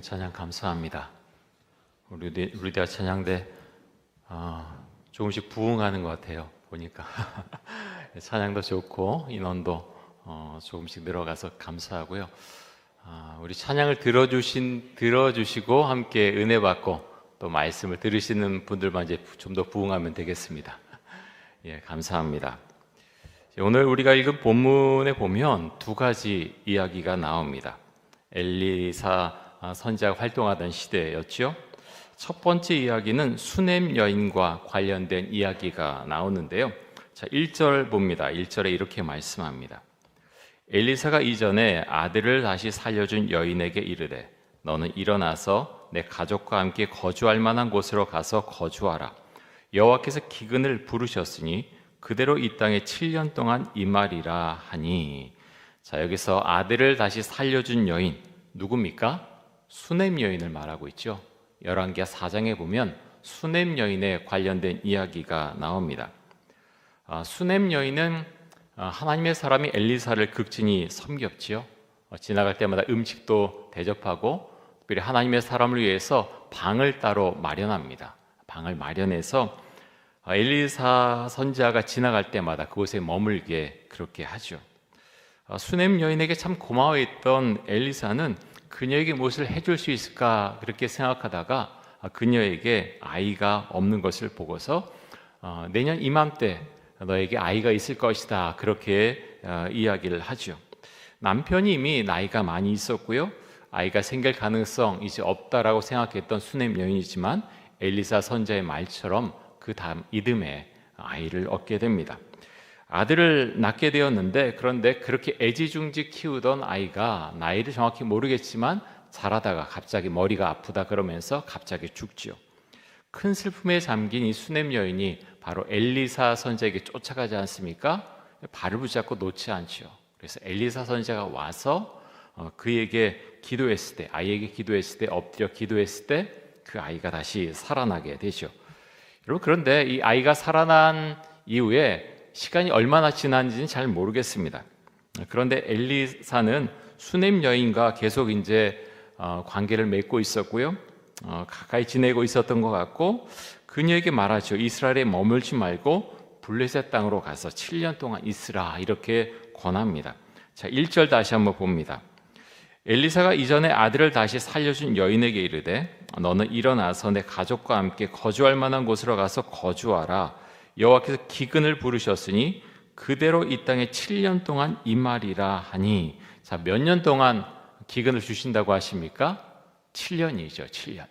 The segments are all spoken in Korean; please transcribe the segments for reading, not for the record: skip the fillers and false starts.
귀한 찬양 감사합니다. 우리 대학 찬양대 조금씩 부흥하는 것 같아요. 보니까 찬양도 좋고 인원도 조금씩 늘어가서 감사하고요. 우리 찬양을 들어주시고 함께 은혜 받고 또 말씀을 들으시는 분들만 이제 좀 더 부흥하면 되겠습니다. 예, 감사합니다. 오늘 우리가 읽은 본문에 보면 두 가지 이야기가 나옵니다. 엘리사 선지자가 활동하던 시대였죠. 첫 번째 이야기는 수넴 여인과 관련된 이야기가 나오는데요. 자, 1절 봅니다. 1절에 이렇게 말씀합니다. 엘리사가 이전에 아들을 다시 살려준 여인에게 이르되 너는 일어나서 내 가족과 함께 거주할 만한 곳으로 가서 거주하라. 여호와께서 기근을 부르셨으니 그대로 이 땅에 7년 동안 임하리라 하니. 자, 여기서 아들을 다시 살려준 여인 누굽니까? 수넴 여인을 말하고 있죠. 열왕기하 4장에 보면 수넴 여인에 관련된 이야기가 나옵니다. 수넴 여인은 하나님의 사람이 엘리사를 극진히 섬겼지요. 지나갈 때마다 음식도 대접하고 특별히 하나님의 사람을 위해서 방을 따로 마련합니다. 방을 마련해서 엘리사 선지자가 지나갈 때마다 그곳에 머물게 그렇게 하죠. 수넴 여인에게 참 고마워했던 엘리사는 그녀에게 무엇을 해줄 수 있을까 그렇게 생각하다가 그녀에게 아이가 없는 것을 보고서 내년 이맘때 너에게 아이가 있을 것이다 그렇게 이야기를 하죠. 남편이 이미 나이가 많이 있었고요. 아이가 생길 가능성 이제 없다라고 생각했던 수넴 여인이지만 엘리사 선지자의 말처럼 그 다음 이듬해 아이를 얻게 됩니다. 아들을 낳게 되었는데 그런데 그렇게 애지중지 키우던 아이가 나이를 정확히 모르겠지만 자라다가 갑자기 머리가 아프다 그러면서 갑자기 죽죠. 큰 슬픔에 잠긴 이 수넴 여인이 바로 엘리사 선지자에게 쫓아가지 않습니까? 발을 붙잡고 놓지 않죠. 그래서 엘리사 선지자가 와서 그에게 기도했을 때, 아이에게 기도했을 때, 엎드려 기도했을 때 그 아이가 다시 살아나게 되죠. 여러분, 그런데 이 아이가 살아난 이후에 시간이 얼마나 지났는지는 잘 모르겠습니다. 그런데 엘리사는 수넴 여인과 계속 이제 관계를 맺고 있었고요. 가까이 지내고 있었던 것 같고 그녀에게 말하죠. 이스라엘에 머물지 말고 블레셋 땅으로 가서 7년 동안 있으라 이렇게 권합니다. 자, 1절 다시 한번 봅니다. 엘리사가 이전에 아들을 다시 살려준 여인에게 이르되 너는 일어나서 내 가족과 함께 거주할 만한 곳으로 가서 거주하라. 여호와께서 기근을 부르셨으니 그대로 이 땅에 7년 동안 임하리라 하니. 자, 몇 년 동안 기근을 주신다고 하십니까? 7년이죠. 7년.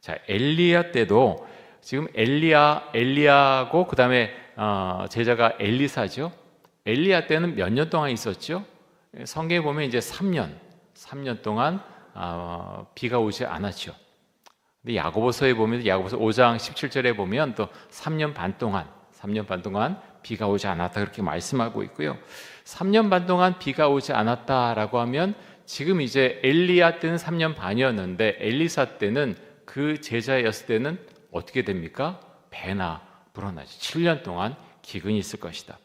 자, 엘리야 때도 지금 엘리야고 그 다음에 제자가 엘리사죠. 엘리야 때는 몇 년 동안 있었죠? 성경에 보면 이제 3년 동안 비가 오지 않았죠. 근데 야고보서에 보면 야고보서 5장 17절에 보면 또 3년 반 동안 비가 오지 않았다 그렇게 말씀하고 있고요. 3년 반 동안 비가 오지 않았다라고 하면 지금 이제 엘리야 때는 3년 반이었는데 엘리사 때는 그 제자였을 때는 어떻게 됩니까? 배나 불어나죠. 7년 동안 기근이 있을 것이다.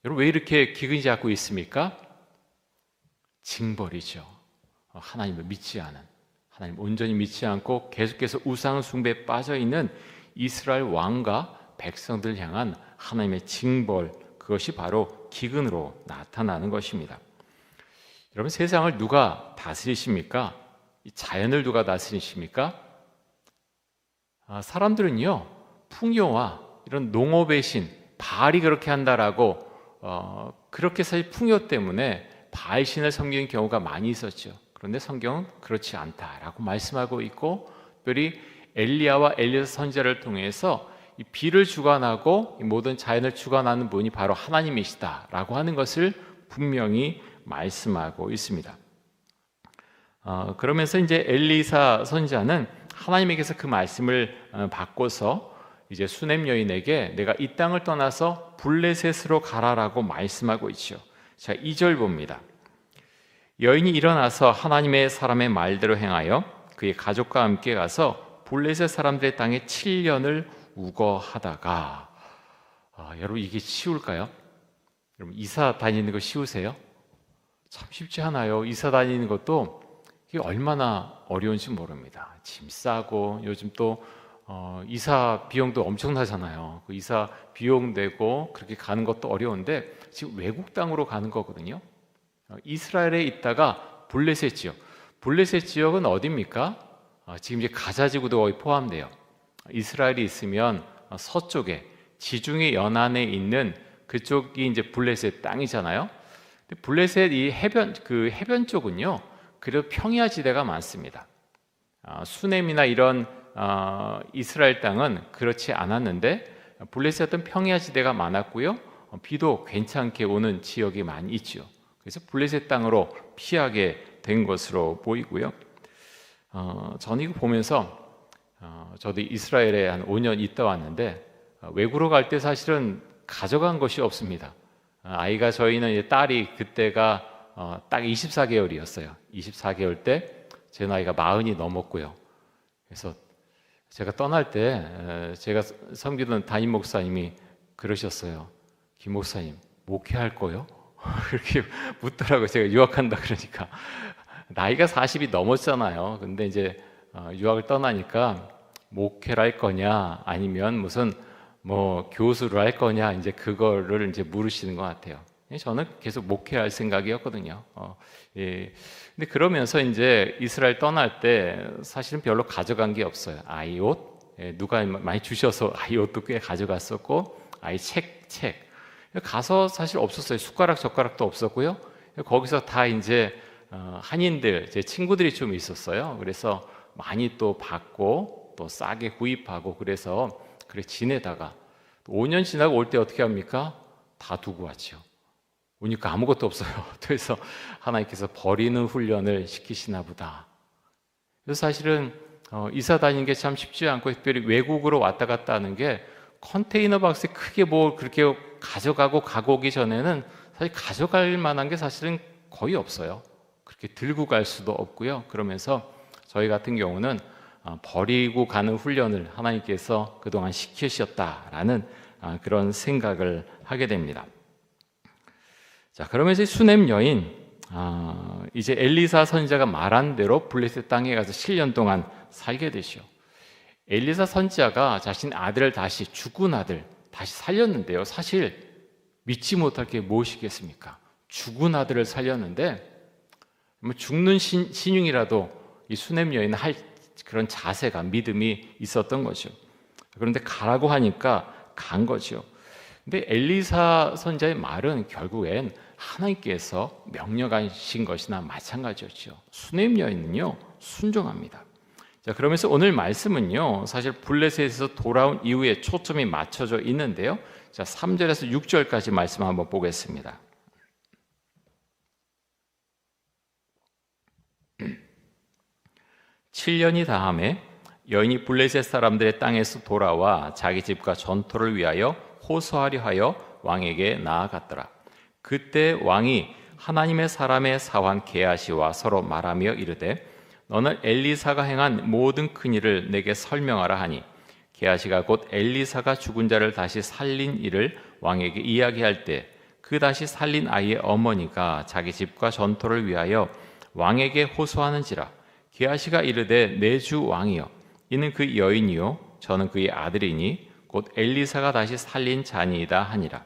여러분, 왜 이렇게 기근이 자꾸 있습니까? 징벌이죠. 하나님을 믿지 않은, 하나님 온전히 믿지 않고 계속해서 우상 숭배에 빠져 있는 이스라엘 왕과 백성들 향한 하나님의 징벌, 그것이 바로 기근으로 나타나는 것입니다. 여러분, 세상을 누가 다스리십니까? 이 자연을 누가 다스리십니까? 사람들은요, 풍요와 이런 농업의 신 바알이 그렇게 한다라고 그렇게 사실 풍요 때문에 바알 신을 섬기는 경우가 많이 있었죠. 그런데 성경은 그렇지 않다라고 말씀하고 있고, 특별히 엘리야와 엘리사 선지자를 통해서 이 비를 주관하고 이 모든 자연을 주관하는 분이 바로 하나님이시다라고 하는 것을 분명히 말씀하고 있습니다. 그러면서 이제 엘리사 선지자는 하나님에게서 그 말씀을 받고서 이제 수넴 여인에게 내가 이 땅을 떠나서 블레셋으로 가라라고 말씀하고 있죠. 자, 2절 봅니다. 여인이 일어나서 하나님의 사람의 말대로 행하여 그의 가족과 함께 가서 블레셋 사람들의 땅에 7년을 우거하다가 여러분, 이게 쉬울까요? 여러분, 이사 다니는 거 쉬우세요? 참 쉽지 않아요. 이사 다니는 것도 이게 얼마나 어려운지 모릅니다. 짐 싸고 요즘 또 이사 비용도 엄청나잖아요. 그 이사 비용 내고 그렇게 가는 것도 어려운데 지금 외국 땅으로 가는 거거든요. 이스라엘에 있다가 블레셋 지역은 어디입니까? 지금 이제 가자 지구도 거의 포함돼요. 이스라엘이 있으면 서쪽에 지중해 연안에 있는 그쪽이 이제 블레셋 땅이잖아요. 근데 블레셋 이 해변 쪽은요, 그래도 평야 지대가 많습니다. 수넴이나 이런 이스라엘 땅은 그렇지 않았는데 블레셋은 평야 지대가 많았고요, 비도 괜찮게 오는 지역이 많이 있죠. 그래서 블레셋 땅으로 피하게 된 것으로 보이고요. 저는 이거 보면서 저도 이스라엘에 한 5년 있다 왔는데 외국으로 갈 때 사실은 가져간 것이 없습니다. 아이가 저희는 딸이 그때가 딱 24개월이었어요. 24개월 때 제 나이가 40이 넘었고요. 그래서 제가 떠날 때 제가 섬기던 담임 목사님이 그러셨어요. 김 목사님, 목회할 거요? 그렇게 묻더라고요. 제가 유학한다 그러니까. 나이가 40이 넘었잖아요. 근데 이제 유학을 떠나니까 목회를 할 거냐 아니면 무슨 뭐 교수를 할 거냐, 이제 그거를 이제 물으시는 것 같아요. 저는 계속 목회할 생각이었거든요. 예. 근데 그러면서 이제 이스라엘 떠날 때 사실은 별로 가져간 게 없어요. 아이 옷, 누가 많이 주셔서 아이 옷도 꽤 가져갔었고, 아이 책 가서 사실 없었어요. 숟가락 젓가락도 없었고요. 거기서 다 이제 한인들, 제 친구들이 좀 있었어요. 그래서 많이 또 받고 또 싸게 구입하고 그래서 그래 지내다가 5년 지나고 올 때 어떻게 합니까? 다 두고 왔죠. 오니까 아무것도 없어요. 그래서 하나님께서 버리는 훈련을 시키시나 보다. 그래서 사실은 이사 다니는 게 참 쉽지 않고, 특별히 외국으로 왔다 갔다 하는 게 컨테이너 박스에 크게 뭐 그렇게 가져가고 가고 오기 전에는 사실 가져갈 만한 게 사실은 거의 없어요. 그렇게 들고 갈 수도 없고요. 그러면서 저희 같은 경우는 버리고 가는 훈련을 하나님께서 그동안 시키셨다라는 그런 생각을 하게 됩니다. 자, 그러면서 수넴 여인, 이제 엘리사 선지자가 말한 대로 블레셋 땅에 가서 7년 동안 살게 되죠. 엘리사 선지자가 자신 아들을 죽은 아들 다시 살렸는데요. 사실 믿지 못할 게 무엇이겠습니까? 죽은 아들을 살렸는데 뭐 죽는 신용이라도 이 수넴 여인은 할 그런 자세가, 믿음이 있었던 거죠. 그런데 가라고 하니까 간 거죠. 근데 엘리사 선지자의 말은 결국엔 하나님께서 명령하신 것이나 마찬가지였죠. 수넴 여인은요, 순종합니다. 자, 그러면서 오늘 말씀은요, 사실 블레셋에서 돌아온 이후에 초점이 맞춰져 있는데요. 자, 3절에서 6절까지 말씀 한번 보겠습니다. (7년이) 다함에 여인이 블레셋 사람들의 땅에서 돌아와 자기 집과 전토를 위하여 호소하려 하여 왕에게 나아갔더라. 그때 왕이 하나님의 사람의 사환 게하시와 서로 말하며 이르되 너는 엘리사가 행한 모든 큰 일을 내게 설명하라 하니, 게하시가 곧 엘리사가 죽은 자를 다시 살린 일을 왕에게 이야기할 때 그 다시 살린 아이의 어머니가 자기 집과 전토를 위하여 왕에게 호소하는지라. 게하시가 이르되 내 주 왕이여, 이는 그 여인이요 저는 그의 아들이니 곧 엘리사가 다시 살린 자니이다 하니라.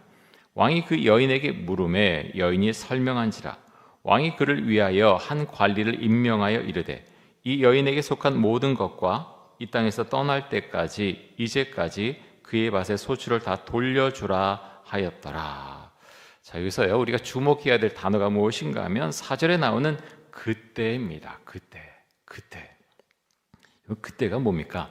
왕이 그 여인에게 물음에 여인이 설명한지라. 왕이 그를 위하여 한 관리를 임명하여 이르되 이 여인에게 속한 모든 것과 이 땅에서 떠날 때까지 이제까지 그의 밭의 소출을 다 돌려주라 하였더라. 자, 여기서요, 우리가 주목해야 될 단어가 무엇인가 하면 4절에 나오는 그때입니다. 그때가 뭡니까?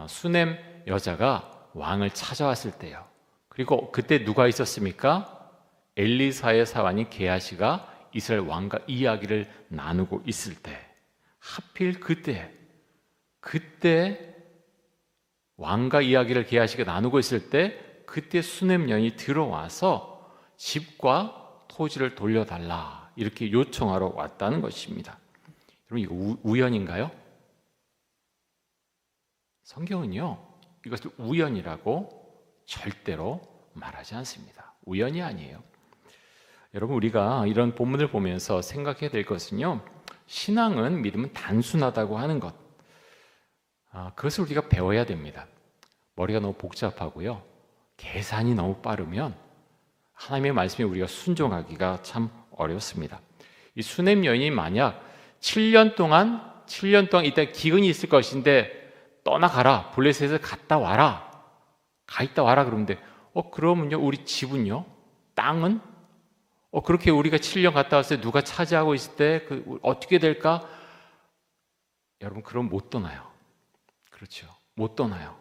수넴 여자가 왕을 찾아왔을 때요. 그리고 그때 누가 있었습니까? 엘리사의 사환인 게하시가 이스라엘 왕과 이야기를 나누고 있을 때, 하필 그때 왕과 이야기를 게하시가 나누고 있을 때, 그때 수넴 여인이 들어와서 집과 토지를 돌려달라 이렇게 요청하러 왔다는 것입니다. 여러분, 이거 우연인가요? 성경은요, 이것을 우연이라고 절대로 말하지 않습니다. 우연이 아니에요. 여러분, 우리가 이런 본문을 보면서 생각해야 될 것은요, 신앙은, 믿음은 단순하다고 하는 것, 그것을 우리가 배워야 됩니다. 머리가 너무 복잡하고요, 계산이 너무 빠르면 하나님의 말씀에 우리가 순종하기가 참 어렵습니다. 이 수냄 여인이 만약 7년 동안 일단 기근이 있을 것인데 떠나가라, 블레셋에서 갔다 와라, 가 있다 와라 그러는데 그러면요, 우리 집은요, 땅은 그렇게 우리가 7년 갔다 왔을 때 누가 차지하고 있을 때 어떻게 될까? 여러분, 그럼 못 떠나요. 그렇죠, 못 떠나요.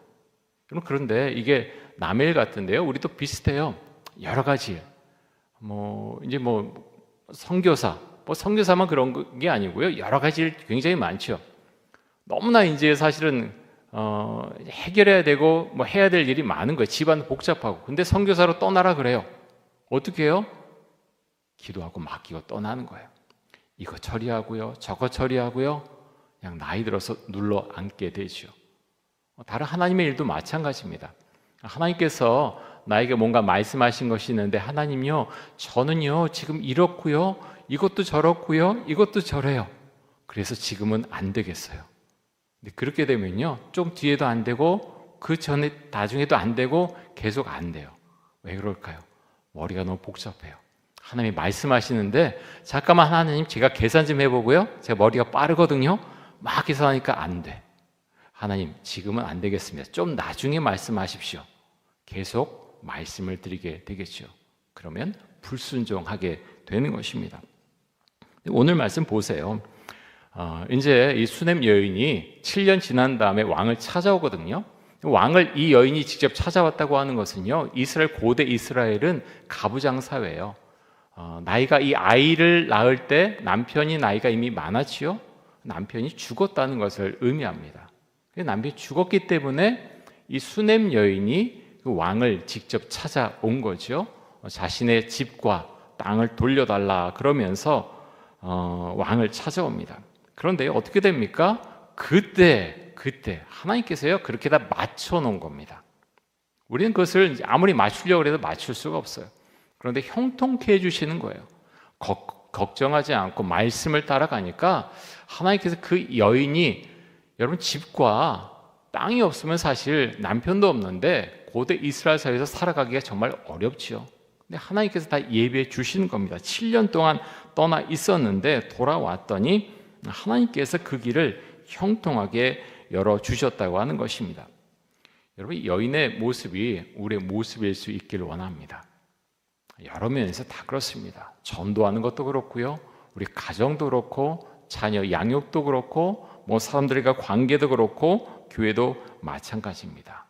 여러분, 그런데 이게 남의 일 같은데요, 우리도 비슷해요. 여러 가지 선교사만 그런 게 아니고요, 여러 가지 일 굉장히 많죠. 너무나 이제 사실은 해결해야 되고 해야 될 일이 많은 거예요. 집안 복잡하고. 근데 선교사로 떠나라 그래요. 어떻게 해요? 기도하고 맡기고 떠나는 거예요. 이거 처리하고요, 저거 처리하고요, 그냥 나이 들어서 눌러 앉게 되죠. 다른 하나님의 일도 마찬가지입니다. 하나님께서 나에게 뭔가 말씀하신 것이 있는데, 하나님요, 저는요 지금 이렇고요, 이것도 저렇고요, 이것도 저래요. 그래서 지금은 안 되겠어요. 근데 그렇게 되면요, 좀 뒤에도 안 되고 그 전에 나중에도 안 되고 계속 안 돼요. 왜 그럴까요? 머리가 너무 복잡해요. 하나님이 말씀하시는데, 잠깐만 하나님, 제가 계산 좀 해보고요, 제가 머리가 빠르거든요, 막 계산하니까 안 돼. 하나님, 지금은 안 되겠습니다. 좀 나중에 말씀하십시오. 계속 말씀을 드리게 되겠죠. 그러면 불순종하게 되는 것입니다. 오늘 말씀 보세요. 이제 이 수냄 여인이 7년 지난 다음에 왕을 찾아오거든요. 왕을 이 여인이 직접 찾아왔다고 하는 것은요, 고대 이스라엘은 가부장 사회예요. 나이가, 이 아이를 낳을 때 남편이 나이가 이미 많았지요. 남편이 죽었다는 것을 의미합니다. 남편이 죽었기 때문에 이 수냄 여인이 그 왕을 직접 찾아온 거죠. 자신의 집과 땅을 돌려달라 그러면서 왕을 찾아옵니다. 그런데 어떻게 됩니까? 그때 하나님께서요, 그렇게 다 맞춰놓은 겁니다. 우리는 그것을 아무리 맞추려고 해도 맞출 수가 없어요. 그런데 형통케 해주시는 거예요. 걱정하지 않고 말씀을 따라가니까 하나님께서 그 여인이, 여러분, 집과 땅이 없으면 사실 남편도 없는데 고대 이스라엘 사회에서 살아가기가 정말 어렵지요. 근데 하나님께서 다 예비해 주시는 겁니다. 7년 동안 떠나 있었는데 돌아왔더니 하나님께서 그 길을 형통하게 열어주셨다고 하는 것입니다. 여러분, 여인의 모습이 우리의 모습일 수 있기를 원합니다. 여러 면에서 다 그렇습니다. 전도하는 것도 그렇고요, 우리 가정도 그렇고, 자녀 양육도 그렇고, 사람들과 관계도 그렇고, 교회도 마찬가지입니다.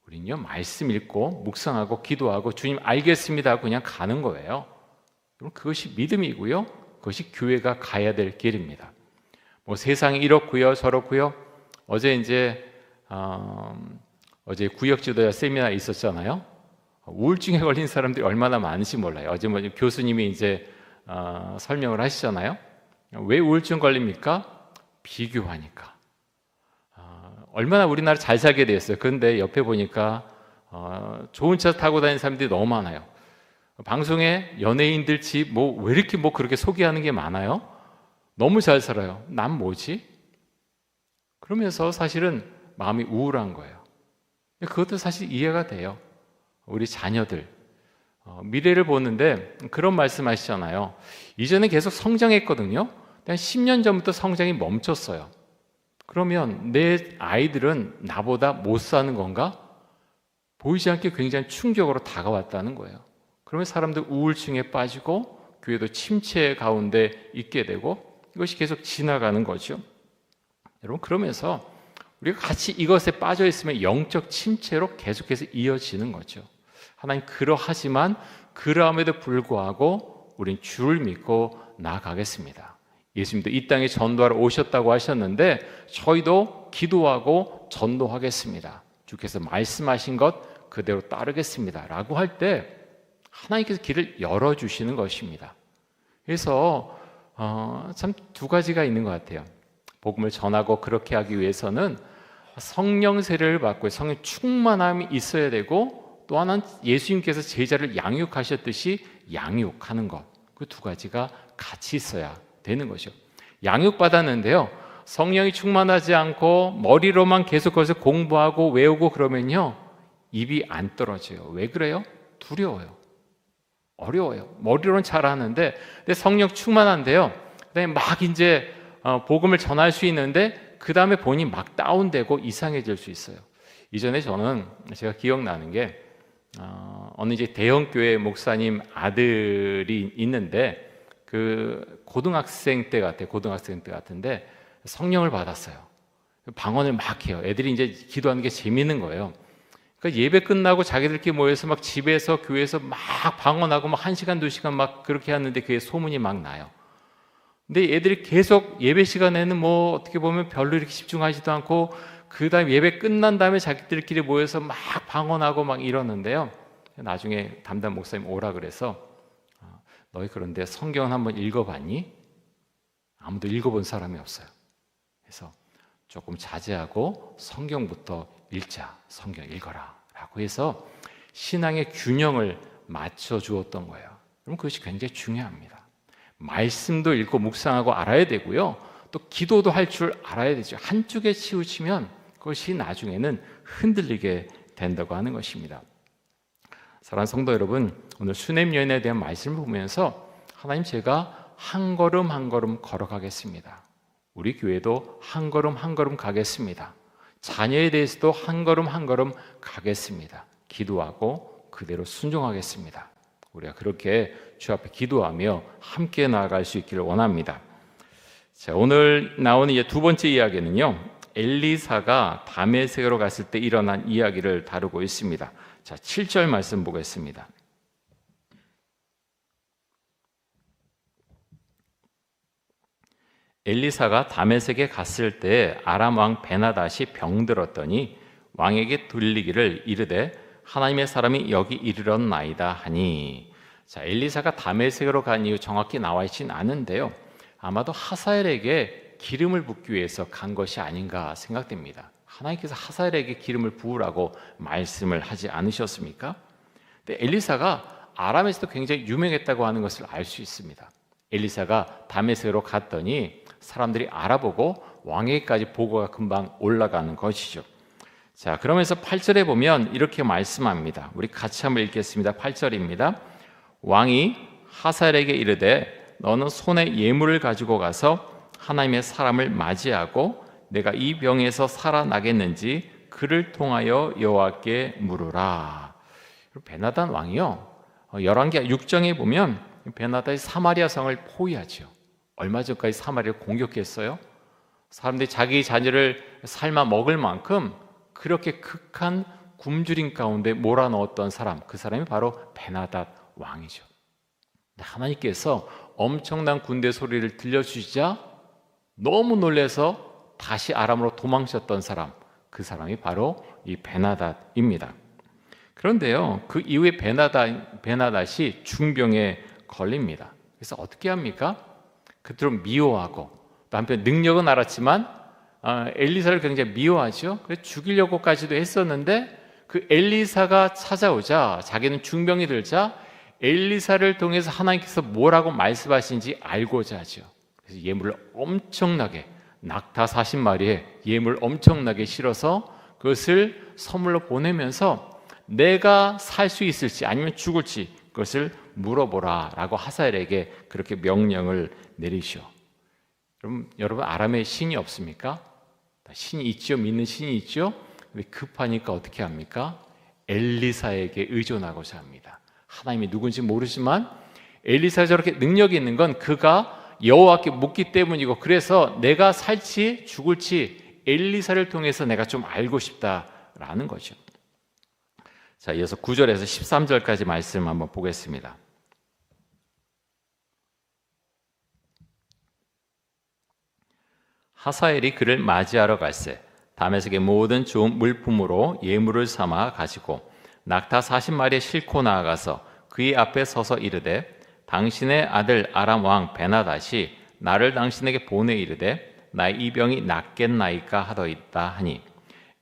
우리는요, 말씀 읽고 묵상하고 기도하고 주님 알겠습니다 그냥 가는 거예요. 그것이 믿음이고요, 그것이 교회가 가야 될 길입니다. 세상이 이렇고요, 저렇고요. 어제 구역 지도자 세미나 있었잖아요. 우울증에 걸린 사람들이 얼마나 많은지 몰라요. 어제 교수님이 이제 설명을 하시잖아요. 왜 우울증 걸립니까? 비교하니까. 얼마나 우리나라 잘 살게 되었어요. 그런데 옆에 보니까 좋은 차 타고 다니는 사람들이 너무 많아요. 방송에 연예인들 집 왜 이렇게 그렇게 소개하는 게 많아요? 너무 잘 살아요. 난 뭐지? 그러면서 사실은 마음이 우울한 거예요. 그것도 사실 이해가 돼요. 우리 자녀들 미래를 보는데 그런 말씀 하시잖아요. 이전에 계속 성장했거든요. 한 10년 전부터 성장이 멈췄어요. 그러면 내 아이들은 나보다 못 사는 건가? 보이지 않게 굉장히 충격으로 다가왔다는 거예요. 그러면 사람들 우울증에 빠지고 교회도 침체 가운데 있게 되고, 이것이 계속 지나가는 거죠. 여러분, 그러면서 우리가 같이 이것에 빠져 있으면 영적 침체로 계속해서 이어지는 거죠. 하나님, 그러하지만 그러함에도 불구하고 우린 주를 믿고 나아가겠습니다. 예수님도 이 땅에 전도하러 오셨다고 하셨는데 저희도 기도하고 전도하겠습니다. 주께서 말씀하신 것 그대로 따르겠습니다 라고 할 때 하나님께서 길을 열어주시는 것입니다. 그래서 참 두 가지가 있는 것 같아요. 복음을 전하고 그렇게 하기 위해서는 성령 세례를 받고 성령 충만함이 있어야 되고, 또 하나는 예수님께서 제자를 양육하셨듯이 양육하는 것, 그 두 가지가 같이 있어야 되는 것이죠. 양육받았는데요, 성령이 충만하지 않고 머리로만 계속 그것을 공부하고 외우고 그러면요, 입이 안 떨어져요. 왜 그래요? 두려워요. 어려워요. 머리로는 잘하는데, 근데 성령 충만한데요, 그다음에 막 이제 복음을 전할 수 있는데 그 다음에 본인이 막 다운되고 이상해질 수 있어요. 이전에 제가 기억나는 게 어느 이제 대형 교회 목사님 아들이 있는데 그 고등학생 때 같은데 성령을 받았어요. 방언을 막 해요. 애들이 이제 기도하는 게 재밌는 거예요. 그러니까 예배 끝나고 자기들끼리 모여서 막 집에서 교회에서 막 방언하고 막 1시간 2시간 막 그렇게 하는데 그게 소문이 막 나요. 근데 애들이 계속 예배 시간에는 뭐 어떻게 보면 별로 이렇게 집중하지도 않고 그 다음에 예배 끝난 다음에 자기들끼리 모여서 막 방언하고 막 이러는데요, 나중에 담당 목사님 오라 그래서 너희 그런데 성경은 한번 읽어봤니? 아무도 읽어본 사람이 없어요. 그래서 조금 자제하고 성경부터 읽자, 성경 읽어라 라고 해서 신앙의 균형을 맞춰 주었던 거예요. 그럼 그것이 굉장히 중요합니다. 말씀도 읽고 묵상하고 알아야 되고요, 또 기도도 할 줄 알아야 되죠. 한쪽에 치우치면 그것이 나중에는 흔들리게 된다고 하는 것입니다. 사랑하는 성도 여러분, 오늘 수냄 여인에 대한 말씀을 보면서 하나님, 제가 한 걸음 한 걸음 걸어가겠습니다. 우리 교회도 한 걸음 한 걸음 가겠습니다. 자녀에 대해서도 한 걸음 한 걸음 가겠습니다. 기도하고 그대로 순종하겠습니다. 우리가 그렇게 주 앞에 기도하며 함께 나아갈 수 있기를 원합니다. 자, 오늘 나오는 두 번째 이야기는요, 엘리사가 다메섹으로 갔을 때 일어난 이야기를 다루고 있습니다. 자, 7절 말씀 보겠습니다. 엘리사가 다메섹에 갔을 때 아람 왕 베나닷이 병들었더니 왕에게 들리기를 이르되 하나님의 사람이 여기 이르렀나이다 하니. 자, 엘리사가 다메섹으로 간 이유 정확히 나와 있진 않은데요, 아마도 하사엘에게 기름을 붓기 위해서 간 것이 아닌가 생각됩니다. 하나님께서 하사엘에게 기름을 부으라고 말씀을 하지 않으셨습니까? 근데 엘리사가 아람에서도 굉장히 유명했다고 하는 것을 알 수 있습니다. 엘리사가 다메섹으로 갔더니 사람들이 알아보고 왕에게까지 보고가 금방 올라가는 것이죠. 자, 그러면서 8절에 보면 이렇게 말씀합니다. 우리 같이 한번 읽겠습니다. 8절입니다. 왕이 하사엘에게 이르되 너는 손에 예물을 가지고 가서 하나님의 사람을 맞이하고 내가 이 병에서 살아나겠는지 그를 통하여 여호와께 물으라. 베나단 왕이요, 열왕기 6장에 보면 베나단이 사마리아 성을 포위하죠. 얼마 전까지 사마리아를 공격했어요. 사람들이 자기 자녀를 삶아 먹을 만큼 그렇게 극한 굶주림 가운데 몰아넣었던 사람, 그 사람이 바로 베나닷 왕이죠. 하나님께서 엄청난 군대 소리를 들려주시자 너무 놀라서 다시 아람으로 도망쳤던 사람, 그 사람이 바로 이 베나닷입니다. 그런데요, 그 이후에 베나닷이 중병에 걸립니다. 그래서 어떻게 합니까? 그들을 미워하고, 또 한편 능력은 알았지만 엘리사를 굉장히 미워하죠. 그래서 죽이려고까지도 했었는데 그 엘리사가 찾아오자, 자기는 중병이 들자 엘리사를 통해서 하나님께서 뭐라고 말씀하신지 알고자 하죠. 그래서 예물을 엄청나게, 낙타 40마리에 예물 엄청나게 실어서 그것을 선물로 보내면서 내가 살 수 있을지 아니면 죽을지 그것을 물어보라 라고 하사엘에게 그렇게 명령을 내리시오. 그럼 여러분, 아람에 신이 없습니까? 신이 있죠. 믿는 신이 있죠. 근데 급하니까 어떻게 합니까? 엘리사에게 의존하고자 합니다. 하나님이 누군지 모르지만 엘리사가 저렇게 능력이 있는 건 그가 여호와께 묻기 때문이고, 그래서 내가 살지 죽을지 엘리사를 통해서 내가 좀 알고 싶다라는 거죠. 자, 이어서 9절에서 13절까지 말씀 한번 보겠습니다. 하사엘이 그를 맞이하러 갈새 다메섹의 모든 좋은 물품으로 예물을 삼아 가지고 낙타 40마리에 싣고 나아가서 그의 앞에 서서 이르되 당신의 아들 아람 왕 베나닷이 나를 당신에게 보내 이르되 나의 이 병이 낫겠나이까 하더이다 하니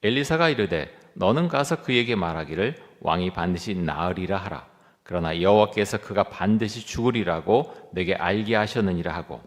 엘리사가 이르되 너는 가서 그에게 말하기를 왕이 반드시 나으리라 하라. 그러나 여호와께서 그가 반드시 죽으리라고 내게 알게 하셨느니라 하고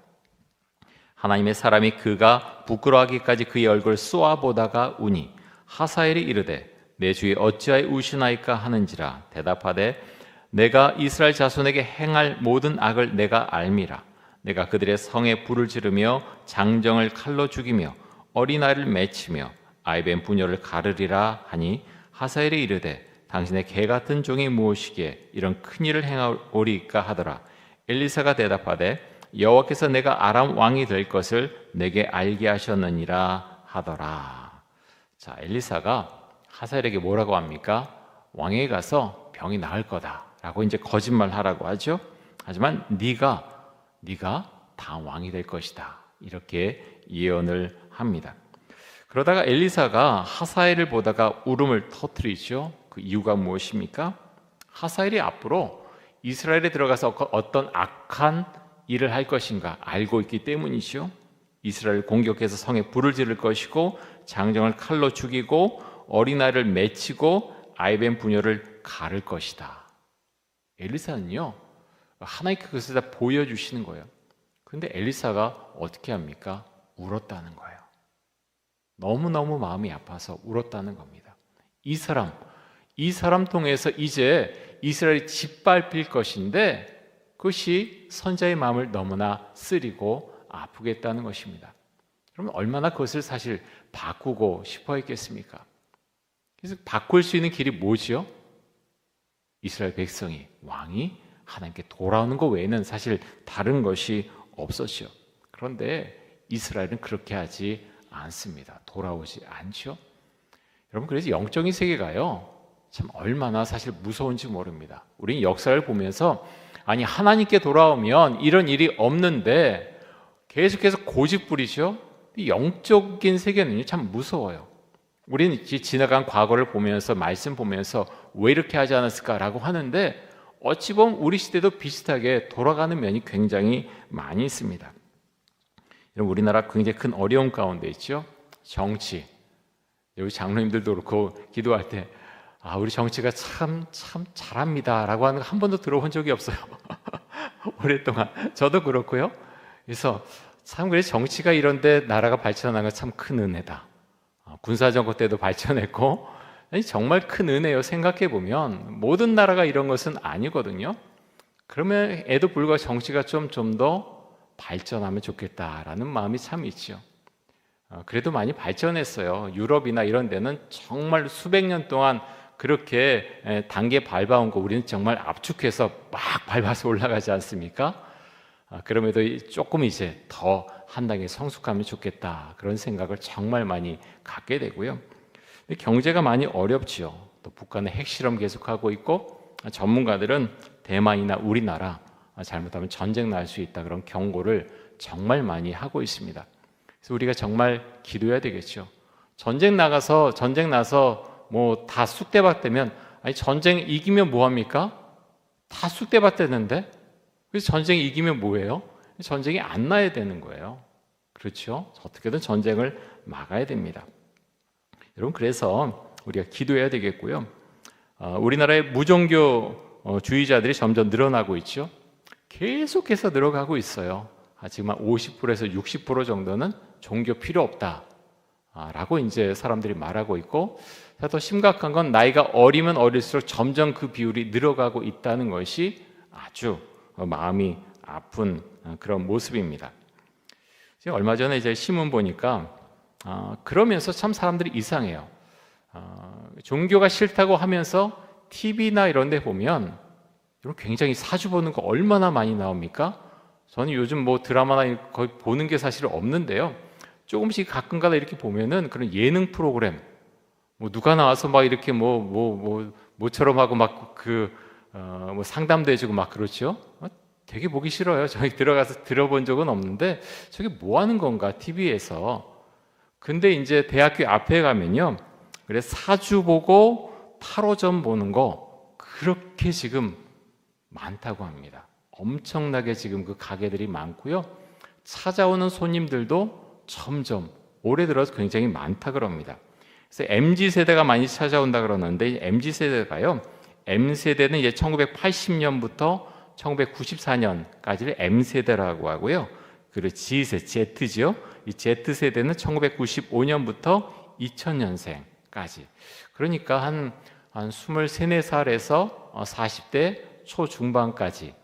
하나님의 사람이 그가 부끄러워하기까지 그의 얼굴을 쏘아보다가 우니 하사엘이 이르되 내 주에 어찌하여 우시나이까 하는지라. 대답하되 내가 이스라엘 자손에게 행할 모든 악을 내가 알미라. 내가 그들의 성에 불을 지르며 장정을 칼로 죽이며 어린아이를 맺히며 아이벤 부녀를 가르리라 하니 하사엘이 이르되 당신의 개 같은 종이 무엇이기에 이런 큰 일을 행하오리까 하더라. 엘리사가 대답하되 여호와께서 내가 아람 왕이 될 것을 내게 알게 하셨느니라 하더라. 자, 엘리사가 하사엘에게 뭐라고 합니까? 왕에게 가서 병이 나을 거다라고 이제 거짓말하라고 하죠. 하지만 네가 다음 왕이 될 것이다, 이렇게 예언을 합니다. 그러다가 엘리사가 하사엘을 보다가 울음을 터뜨리죠. 그 이유가 무엇입니까? 하사엘이 앞으로 이스라엘에 들어가서 어떤 악한 일을 할 것인가 알고 있기 때문이죠. 이스라엘 공격해서 성에 불을 지를 것이고 장정을 칼로 죽이고 어린아이를 맺히고 아이벤 부녀를 가를 것이다. 엘리사는요, 하나님께 그것을 다 보여주시는 거예요. 그런데 엘리사가 어떻게 합니까? 울었다는 거예요. 너무너무 마음이 아파서 울었다는 겁니다. 이 사람 통해서 이제 이스라엘이 짓밟힐 것인데 그것이 선자의 마음을 너무나 쓰리고 아프게 했다는 것입니다. 그러면 얼마나 그것을 사실 바꾸고 싶어 했겠습니까? 그래서 바꿀 수 있는 길이 뭐지요? 이스라엘 백성이, 왕이 하나님께 돌아오는 것 외에는 사실 다른 것이 없었죠. 그런데 이스라엘은 그렇게 하지 않습니다. 돌아오지 않죠. 여러분, 그래서 영적인 세계가요, 참 얼마나 사실 무서운지 모릅니다. 우리는 역사를 보면서 아니 하나님께 돌아오면 이런 일이 없는데 계속해서 고집 부리죠. 영적인 세계는요 참 무서워요. 우리는 지나간 과거를 보면서 말씀 보면서 왜 이렇게 하지 않았을까라고 하는데 어찌 보면 우리 시대도 비슷하게 돌아가는 면이 굉장히 많이 있습니다. 우리나라 굉장히 큰 어려움 가운데 있죠. 정치. 여기 장로님들도 그렇고 기도할 때 우리 정치가 참 잘합니다라고 하는 거 한 번도 들어본 적이 없어요. 오랫동안 저도 그렇고요. 그래서 참 그래, 정치가 이런데 나라가 발전한 건 참 큰 은혜다. 군사정권 때도 발전했고 정말 큰 은혜요. 생각해 보면 모든 나라가 이런 것은 아니거든요. 그럼에도 불구하고 정치가 좀 더 발전하면 좋겠다라는 마음이 참 있죠. 그래도 많이 발전했어요. 유럽이나 이런 데는 정말 수백 년 동안 그렇게 단계 밟아온 거 우리는 정말 압축해서 막 밟아서 올라가지 않습니까? 그럼에도 조금 이제 더 한 단계 성숙하면 좋겠다, 그런 생각을 정말 많이 갖게 되고요. 경제가 많이 어렵지요. 또 북한의 핵실험 계속하고 있고 전문가들은 대만이나 우리나라 잘못하면 전쟁 날 수 있다, 그런 경고를 정말 많이 하고 있습니다. 그래서 우리가 정말 기도해야 되겠죠. 전쟁 나서 뭐 다 쑥대밭되면, 아니 전쟁 이기면 뭐 합니까? 다 쑥대밭되는데 그래서 전쟁 이기면 뭐예요? 전쟁이 안 나야 되는 거예요. 그렇죠? 어떻게든 전쟁을 막아야 됩니다. 여러분, 그래서 우리가 기도해야 되겠고요. 우리나라의 무종교주의자들이 점점 늘어나고 있죠. 계속해서 늘어가고 있어요. 지금 한 50%에서 60% 정도는 종교 필요 없다 라고 이제 사람들이 말하고 있고, 더 심각한 건 나이가 어리면 어릴수록 점점 그 비율이 늘어가고 있다는 것이 아주 마음이 아픈 그런 모습입니다. 제가 얼마 전에 이제 신문 보니까 그러면서 참 사람들이 이상해요. 종교가 싫다고 하면서 TV나 이런 데 보면 굉장히 사주 보는 거 얼마나 많이 나옵니까? 저는 요즘 뭐 드라마나 거의 보는 게 사실 없는데요. 조금씩 가끔가다 이렇게 보면은 그런 예능 프로그램, 뭐 누가 나와서 막 이렇게 뭐처럼 하고 막 뭐 상담도 해주고 막 그렇죠. 되게 보기 싫어요. 저희 들어가서 들어본 적은 없는데 저게 뭐 하는 건가 TV에서. 근데 이제 대학교 앞에 가면요, 그래 사주 보고 타로점 보는 거 그렇게 지금 많다고 합니다. 엄청나게 지금 그 가게들이 많고요. 찾아오는 손님들도 점점 올해 들어서 굉장히 많다 그럽니다. 그래서 MZ세대가 많이 찾아온다 그러는데, MZ세대가요, M세대는 이제 1980년부터 1994년까지를 M세대라고 하고요. 그리고 Z죠. 이 Z세대는 1995년부터 2000년생까지. 그러니까 한 23, 4살에서 40대 초중반까지,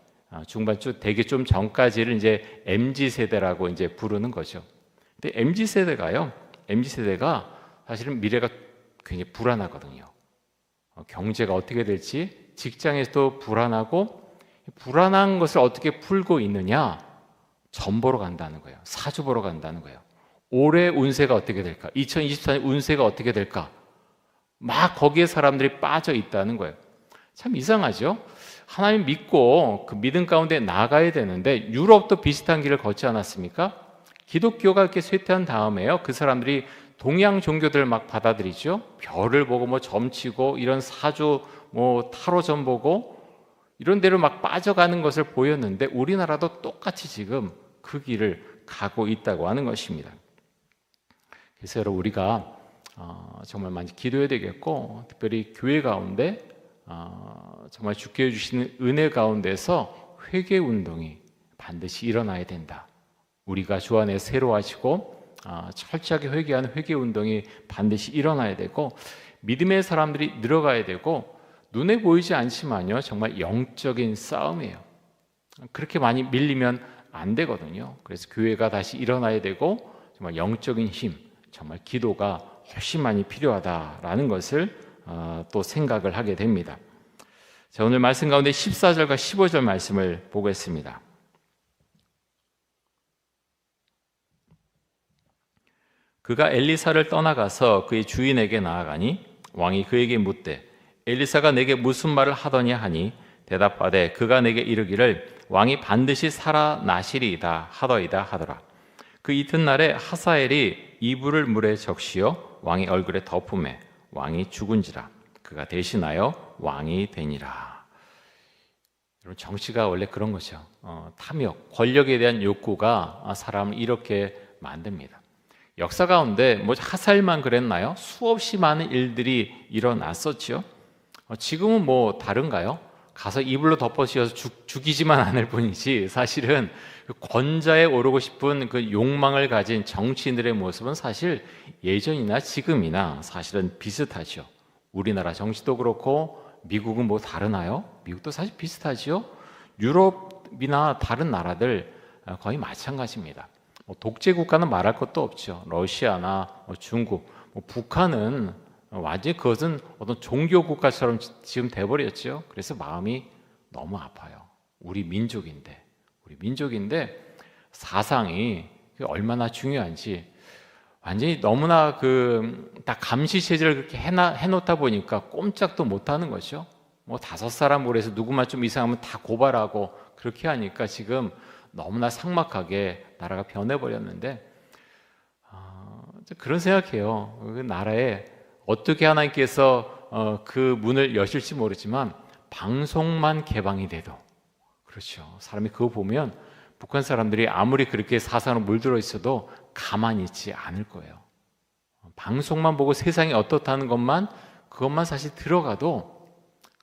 중반쯤 되게 좀 전까지를 이제 MZ세대라고 이제 부르는 거죠. 근데 MZ세대가 사실은 미래가 굉장히 불안하거든요. 경제가 어떻게 될지, 직장에서도 불안하고, 불안한 것을 어떻게 풀고 있느냐? 점 보러 간다는 거예요. 사주 보러 간다는 거예요. 올해 운세가 어떻게 될까? 2024년 운세가 어떻게 될까? 막 거기에 사람들이 빠져 있다는 거예요. 참 이상하죠? 하나님 믿고 그 믿음 가운데 나가야 되는데 유럽도 비슷한 길을 걷지 않았습니까? 기독교가 이렇게 쇠퇴한 다음에요, 그 사람들이 동양 종교들을 막 받아들이죠. 별을 보고 뭐 점치고 이런 사주 뭐 타로점 보고 이런 데로 막 빠져가는 것을 보였는데 우리나라도 똑같이 지금 그 길을 가고 있다고 하는 것입니다. 그래서 여러분, 우리가 정말 많이 기도해야 되겠고, 특별히 교회 가운데 정말 주께 주시는 은혜 가운데서 회개 운동이 반드시 일어나야 된다. 우리가 주 안에 새로 하시고 철저하게 회개하는 회개 운동이 반드시 일어나야 되고, 믿음의 사람들이 늘어가야 되고, 눈에 보이지 않지만요, 정말 영적인 싸움이에요. 그렇게 많이 밀리면 안 되거든요. 그래서 교회가 다시 일어나야 되고, 정말 영적인 힘, 정말 기도가 훨씬 많이 필요하다라는 것을 또 생각을 하게 됩니다. 자, 오늘 말씀 가운데 14절과 15절 말씀을 보겠습니다. 그가 엘리사를 떠나가서 그의 주인에게 나아가니 왕이 그에게 묻되 엘리사가 내게 무슨 말을 하더냐 하니 대답하되 그가 내게 이르기를 왕이 반드시 살아나시리이다 하더이다 하더라. 그 이튿날에 하사엘이 이불을 물에 적시어 왕의 얼굴에 덮음에 왕이 죽은지라. 그가 대신하여 왕이 되니라. 여러분, 정치가 원래 그런 거죠. 탐욕, 권력에 대한 욕구가 사람을 이렇게 만듭니다. 역사 가운데 뭐 하사엘만 그랬나요? 수없이 많은 일들이 일어났었죠. 지금은 뭐 다른가요? 가서 이불로 덮어씌워서 죽이지만 않을 뿐이지, 사실은 권좌에 오르고 싶은 그 욕망을 가진 정치인들의 모습은 사실 예전이나 지금이나 사실은 비슷하죠. 우리나라 정치도 그렇고 미국은 뭐 다르나요? 미국도 사실 비슷하죠. 유럽이나 다른 나라들 거의 마찬가지입니다. 독재 국가는 말할 것도 없죠. 러시아나 중국, 북한은 완전히 그것은 어떤 종교 국가처럼 지금 돼버렸죠. 그래서 마음이 너무 아파요. 우리 민족인데 사상이 얼마나 중요한지 완전히 너무나 딱 감시 체제를 그렇게 해놓다 보니까 꼼짝도 못하는 거죠. 뭐 5사람 모래에서 누구만 좀 이상하면 다 고발하고 그렇게 하니까 지금 너무나 삭막하게 나라가 변해버렸는데, 그런 생각해요. 그 나라에 어떻게 하나님께서 그 문을 여실지 모르지만 방송만 개방이 돼도, 그렇죠, 사람이 그거 보면 북한 사람들이 아무리 그렇게 사상으로 물들어 있어도 가만히 있지 않을 거예요. 방송만 보고 세상이 어떻다는 그것만 사실 들어가도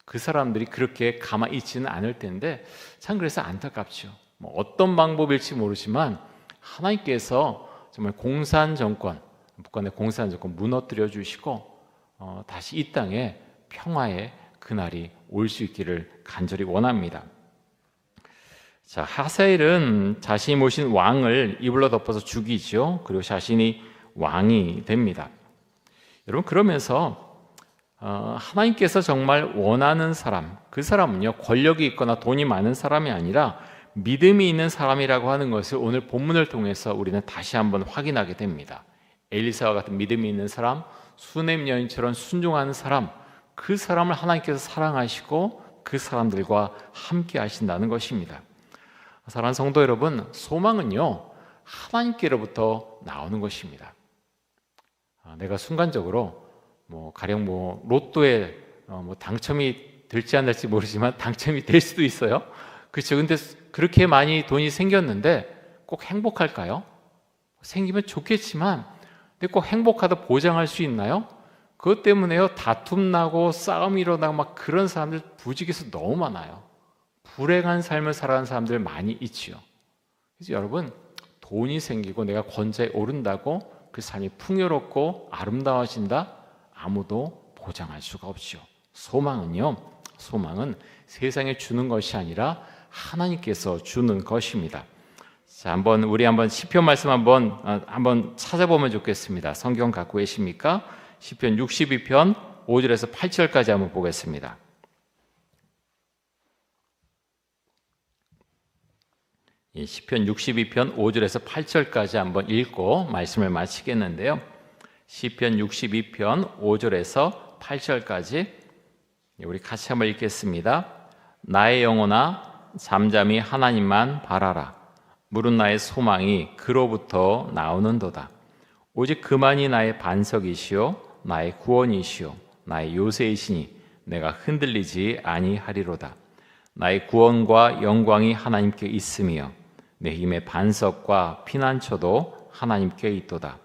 그 사람들이 그렇게 가만히 있지는 않을 텐데, 참 그래서 안타깝죠. 뭐 어떤 방법일지 모르지만 하나님께서 정말 공산 정권, 북한의 공산 정권 무너뜨려 주시고 다시 이 땅에 평화의 그날이 올 수 있기를 간절히 원합니다. 자, 하사엘은 자신이 모신 왕을 이불로 덮어서 죽이죠. 그리고 자신이 왕이 됩니다. 여러분, 그러면서 하나님께서 정말 원하는 사람, 그 사람은요, 권력이 있거나 돈이 많은 사람이 아니라 믿음이 있는 사람이라고 하는 것을 오늘 본문을 통해서 우리는 다시 한번 확인하게 됩니다. 엘리사와 같은 믿음이 있는 사람, 수넴 여인처럼 순종하는 사람, 그 사람을 하나님께서 사랑하시고 그 사람들과 함께 하신다는 것입니다. 사랑하는 성도 여러분, 소망은요, 하나님께로부터 나오는 것입니다. 내가 순간적으로 가령 로또에 당첨이 될지 안 될지 모르지만 당첨이 될 수도 있어요. 그렇죠. 근데 그렇게 많이 돈이 생겼는데 꼭 행복할까요? 생기면 좋겠지만, 근데 꼭 행복하다 보장할 수 있나요? 그것 때문에요, 다툼 나고 싸움이 일어나고 막 그런 사람들 부지기수 너무 많아요. 불행한 삶을 살아가는 사람들 많이 있지요. 그래서 여러분, 돈이 생기고 내가 권좌에 오른다고 그 삶이 풍요롭고 아름다워진다? 아무도 보장할 수가 없죠. 소망은요, 소망은 세상에 주는 것이 아니라 하나님께서 주는 것입니다. 자, 우리 한번 시편 말씀 한번 찾아보면 좋겠습니다. 성경 갖고 계십니까? 시편 62편 5절에서 8절까지 한번 보겠습니다. 시편 62편 5절에서 8절까지 한번 읽고 말씀을 마치겠는데요. 시편 62편 5절에서 8절까지 우리 같이 한번 읽겠습니다. 나의 영혼아 잠잠히 하나님만 바라라. 물은 나의 소망이 그로부터 나오는도다. 오직 그만이 나의 반석이시요 나의 구원이시요 나의 요새이시니 내가 흔들리지 아니하리로다. 나의 구원과 영광이 하나님께 있으며 내 힘의 반석과 피난처도 하나님께 있도다.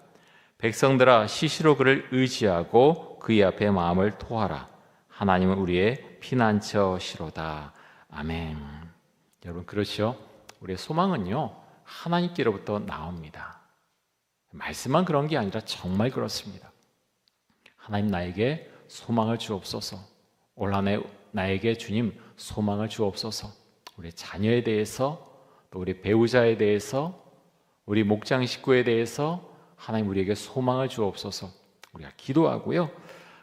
백성들아 시시로 그를 의지하고 그의 앞에 마음을 토하라. 하나님은 우리의 피난처시로다. 아멘. 여러분 그렇죠? 우리의 소망은요 하나님께로부터 나옵니다. 말씀만 그런 게 아니라 정말 그렇습니다. 하나님 나에게 소망을 주옵소서. 올 한 해 나에게 주님 소망을 주옵소서. 우리 자녀에 대해서 또 우리 배우자에 대해서 우리 목장 식구에 대해서 하나님 우리에게 소망을 주옵소서. 우리가 기도하고요.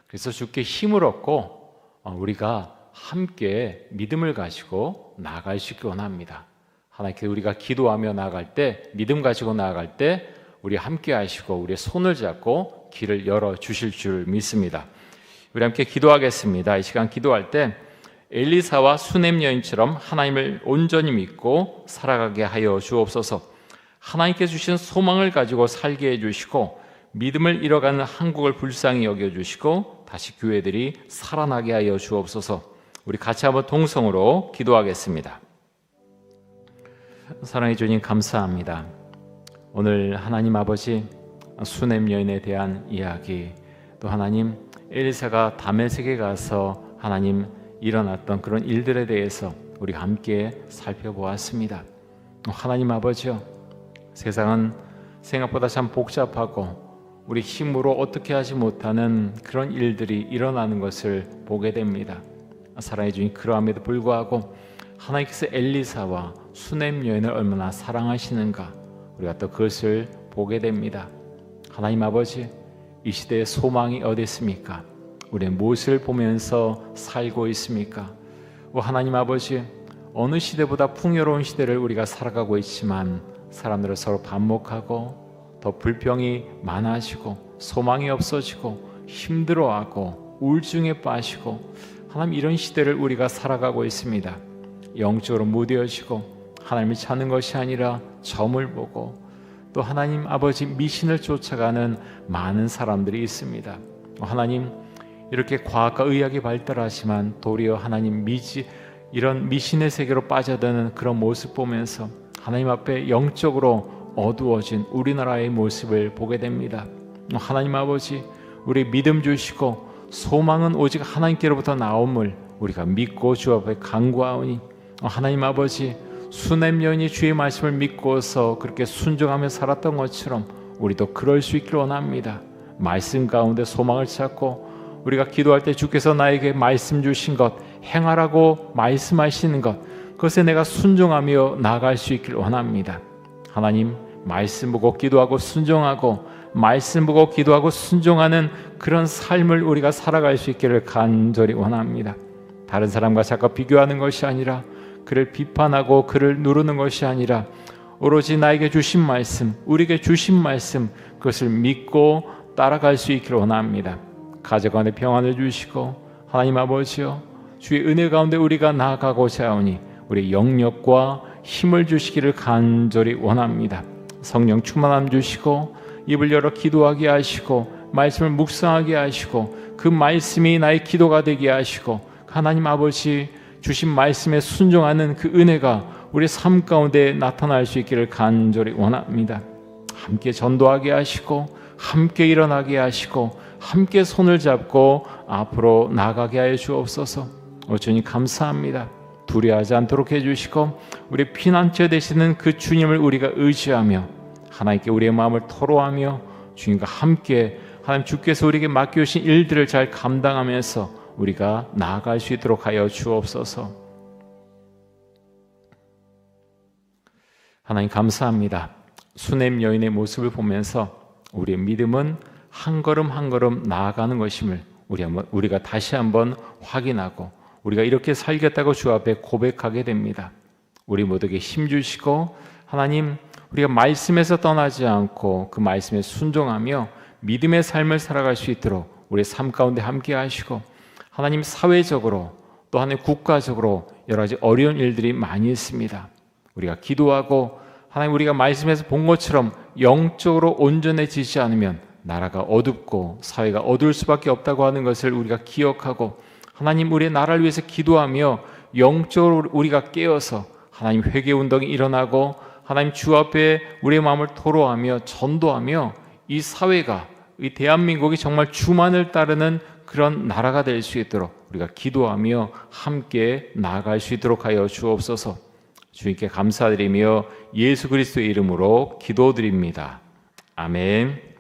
그래서 주께 힘을 얻고 우리가 함께 믿음을 가지고 나아갈 수 있기 원합니다. 하나님께 우리가 기도하며 나아갈 때 믿음 가지고 나아갈 때 우리 함께 하시고 우리의 손을 잡고 길을 열어주실 줄 믿습니다. 우리 함께 기도하겠습니다. 이 시간 기도할 때 엘리사와 수넴 여인처럼 하나님을 온전히 믿고 살아가게 하여 주옵소서. 하나님께 주신 소망을 가지고 살게 해주시고 믿음을 잃어가는 한국을 불쌍히 여겨주시고 다시 교회들이 살아나게 하여 주옵소서. 우리 같이 한번 동성으로 기도하겠습니다. 사랑해 주님 감사합니다. 오늘 하나님 아버지 수넴 여인에 대한 이야기 또 하나님 엘리사가 다메섹에 가서 하나님 일어났던 그런 일들에 대해서 우리 함께 살펴보았습니다. 하나님 아버지요, 세상은 생각보다 참 복잡하고 우리 힘으로 어떻게 하지 못하는 그런 일들이 일어나는 것을 보게 됩니다. 사랑해 주님 그러함에도 불구하고 하나님께서 엘리사와 수넴 여인을 얼마나 사랑하시는가 우리가 또 그것을 보게 됩니다. 하나님 아버지 이 시대의 소망이 어디 있습니까? 우리의 무엇을 보면서 살고 있습니까? 하나님 아버지 어느 시대보다 풍요로운 시대를 우리가 살아가고 있지만 사람들은 서로 반목하고 더 불평이 많아지고 소망이 없어지고 힘들어하고 우울증에 빠지고 하나님 이런 시대를 우리가 살아가고 있습니다. 영적으로 무뎌지고 하나님을 찾는 것이 아니라 점을 보고 또 하나님 아버지 미신을 쫓아가는 많은 사람들이 있습니다. 하나님 이렇게 과학과 의학이 발달하지만 도리어 하나님 이런 미신의 세계로 빠져드는 그런 모습 보면서 하나님 앞에 영적으로 어두워진 우리나라의 모습을 보게 됩니다. 하나님 아버지 우리 믿음 주시고 소망은 오직 하나님께로부터 나옴을 우리가 믿고 주 앞에 간구하오니 하나님 아버지 수넴 여인이 주의 말씀을 믿고서 그렇게 순종하며 살았던 것처럼 우리도 그럴 수 있기를 원합니다. 말씀 가운데 소망을 찾고 우리가 기도할 때 주께서 나에게 말씀 주신 것 행하라고 말씀하시는 것 그것에 내가 순종하며 나아갈 수 있기를 원합니다. 하나님 말씀 보고 기도하고 순종하고 말씀 보고 기도하고 순종하는 그런 삶을 우리가 살아갈 수 있기를 간절히 원합니다. 다른 사람과 자꾸 비교하는 것이 아니라 그를 비판하고 그를 누르는 것이 아니라 오로지 나에게 주신 말씀 우리에게 주신 말씀 그것을 믿고 따라갈 수 있기를 원합니다. 가족 안에 평안을 주시고 하나님 아버지여 주의 은혜 가운데 우리가 나아가고자 하오니 우리 영력과 힘을 주시기를 간절히 원합니다. 성령 충만함 주시고 입을 열어 기도하게 하시고 말씀을 묵상하게 하시고 그 말씀이 나의 기도가 되게 하시고 하나님 아버지 주신 말씀에 순종하는 그 은혜가 우리 삶 가운데 나타날 수 있기를 간절히 원합니다. 함께 전도하게 하시고 함께 일어나게 하시고 함께 손을 잡고 앞으로 나가게 하여 주옵소서. 주님 감사합니다. 두려워하지 않도록 해주시고 우리 피난처 되시는 그 주님을 우리가 의지하며 하나님께 우리의 마음을 토로하며 주님과 함께 하나님 주께서 우리에게 맡겨주신 일들을 잘 감당하면서 우리가 나아갈 수 있도록 하여 주옵소서. 하나님 감사합니다. 수넴 여인의 모습을 보면서 우리의 믿음은 한 걸음 한 걸음 나아가는 것임을 우리가 다시 한번 확인하고 우리가 이렇게 살겠다고 주 앞에 고백하게 됩니다. 우리 모두에게 힘주시고 하나님 우리가 말씀에서 떠나지 않고 그 말씀에 순종하며 믿음의 삶을 살아갈 수 있도록 우리의 삶 가운데 함께 하시고 하나님 사회적으로 또 하나님 국가적으로 여러 가지 어려운 일들이 많이 있습니다. 우리가 기도하고 하나님 우리가 말씀에서 본 것처럼 영적으로 온전해지지 않으면 나라가 어둡고 사회가 어두울 수밖에 없다고 하는 것을 우리가 기억하고 하나님 우리의 나라를 위해서 기도하며 영적으로 우리가 깨어서 하나님 회개운동이 일어나고 하나님 주 앞에 우리의 마음을 토로하며 전도하며 이 사회가 이 대한민국이 정말 주만을 따르는 그런 나라가 될 수 있도록 우리가 기도하며 함께 나아갈 수 있도록 하여 주옵소서. 주님께 감사드리며 예수 그리스도의 이름으로 기도드립니다. 아멘.